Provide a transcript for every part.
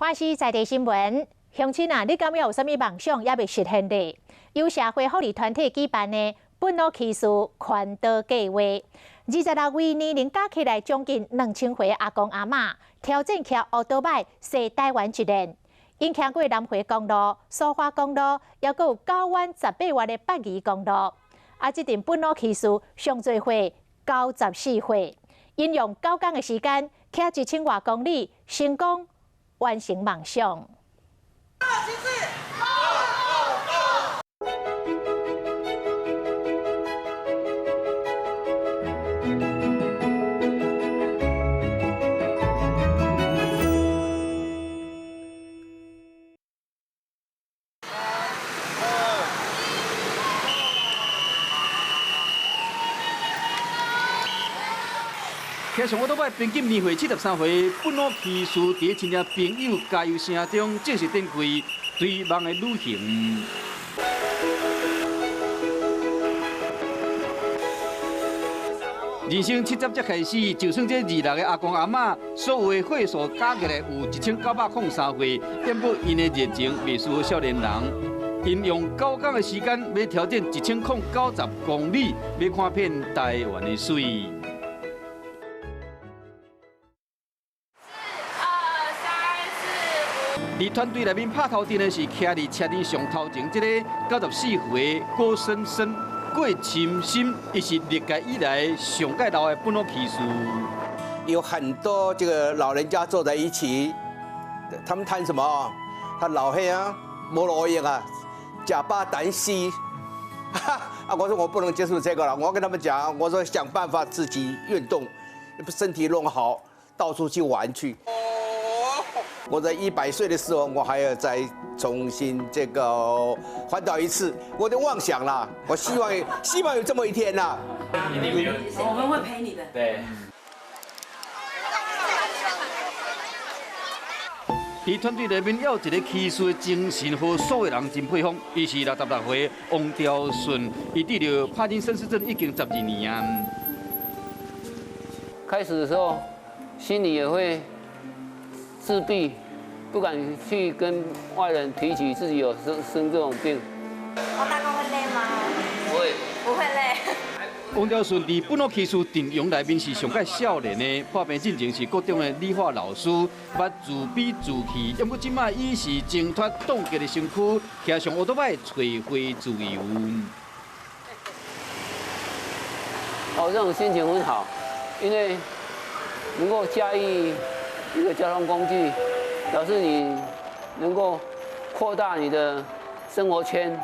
花西在地新闻，乡亲啊，你敢有啥物梦想也未实现的？由社会福利团体举办的本土骑士环岛计划，26位年龄加起来将近2000岁阿公阿嬷，挑战骑奥多摆西台湾一年。因行过南回公路、苏花公路，也阁有9弯18弯的北宜公路。啊，这阵本土骑士上最岁94岁，因用9天的时间骑1000多公里，成功完成梦想。骑上奥多摆，平均年岁73岁，本土骑士伫亲戚朋友加油声中正式展开追梦的旅行。人生70才开始，就算这26个阿公阿嬷，所有的岁数加起来有1903岁，点不因的热情未输少年人。因用9天的时间，要挑战1090公里，要看遍台湾的水。伫团队内面拍头阵的是骑伫车顶上头前这个94岁的郭先生、郭清心，伊是历届以来上届老的本土骑士。有很多这个老人家坐在一起，他们谈什么？他老黑啊，没老眼啊，假巴胆细。啊，我说我不能接受这个了，我要跟他们讲，我说想办法自己运动，身体弄好，到处去玩去。我在100岁的时候，我还要再重新这个环岛一次，我的妄想啦，我希望有这么一天啦。我们会陪你的。对。伫团队内面要有一个骑士的精神和所有人真配合。伊是66岁王兆顺，伊治疗帕金森氏症已经12年啊。开始的时候，心里也会自闭，不敢去跟外人提起自己有生这种病。我打工会累吗？不会，不会累。王兆顺伫本土骑士阵容内面是上届少年的，破病进前是国中的理化老师，捌自卑自弃，不过即摆已是挣脱冻结的身躯，骑上奥多摆找回自由。这种心情很好，因为能够驾驭一个交通工具，表示你能够扩大你的生活圈，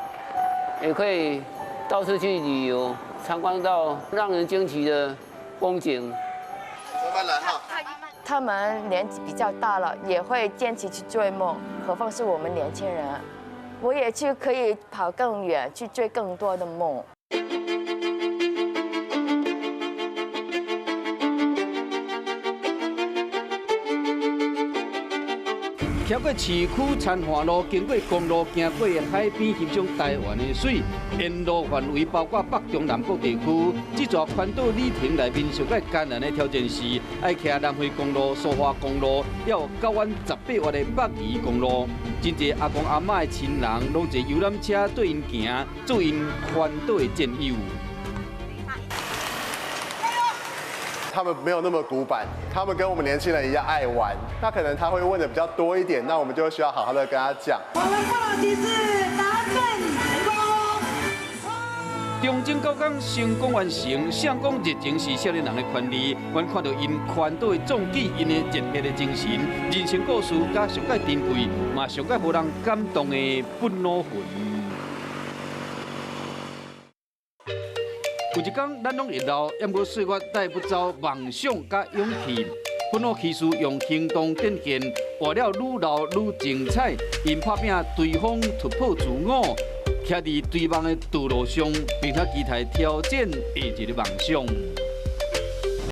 也可以到处去旅游，参观到让人惊奇的风景。慢慢来哈。他们年纪比较大了，也会坚持去追梦，何况是我们年轻人。我也去可以跑更远，去追更多的梦。骑过市区参华路，经过公路，行过海边，欣赏台湾的水。沿路范围包括北中南各地区。这座环岛旅程内面上界艰难的挑战是，要骑南回公路、苏花公路，还有9弯18弯的北宜公路。真侪阿公阿嬷的亲人，拢坐游览车对因行，做因环岛的战友。他们没有那么古板，他们跟我们年轻人一样爱玩。那可能他会问的比较多一点，那我们就需要好好的跟他讲。我们破骑士达阵成功。中正9天成功完成，想讲热情是少年人的权利。阮看到因环岛的壮举，因的热血的精神，人生故事，甲上界珍贵，嘛上界互人感动的本土魂。有一天，咱拢会老，也无岁月带不走梦想甲勇气。本土骑士用行动展现，活了愈老愈精彩。因拍拼对方突破自我，骑伫追梦的道路上，并且期待挑战下一个梦想。